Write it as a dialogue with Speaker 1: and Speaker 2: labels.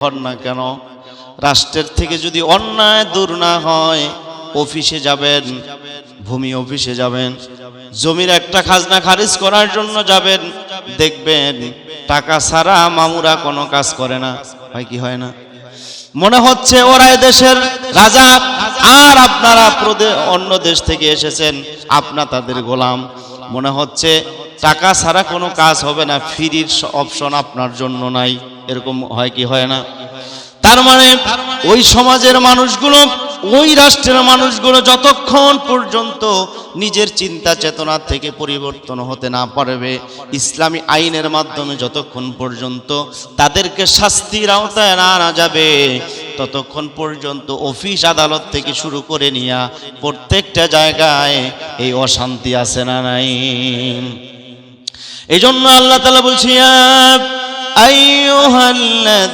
Speaker 1: হন না কেন, রাষ্ট্রের থেকে যদি অন্যায় দূর না হয়, অফিসে যাবেন, ভূমি অফিসে যাবেন, জমির একটা খাজনা খারিজ করার জন্য যাবেন, দেখবেন টাকা ছাড়া মামুরা কোনো কাজ করে না। হয় কি হয় না? মনে হচ্ছে ওরা দেশের রাজা, আর আপনারা অন্য দেশ থেকে এসেছেন, আপনা তাদের গোলাম। মনে হচ্ছে টাকা ছাড়া কোনো কাজ হবে না, ফ্রির অপশন আপনার জন্য নাই। এরকম হয় কি হয় না? তার মানে ওই সমাজের মানুষগুলো, ওই রাষ্ট্রের মানুষগুলো যতক্ষণ পর্যন্ত নিজের চিন্তা চেতনা থেকে পরিবর্তন হতে না পারবে, ইসলামী আইনের মাধ্যমে যতক্ষণ পর্যন্ত তাদেরকে শাস্তির আওতায় না আনা যাবে, ততক্ষণ পর্যন্ত অফিস আদালত থেকে শুরু করে নিয়ে প্রত্যেকটা জায়গায় এই অশান্তি আছে না নাই? এই জন্য আল্লাহ তাআলা বলছেন, আইয়ুহাল্লাযীনা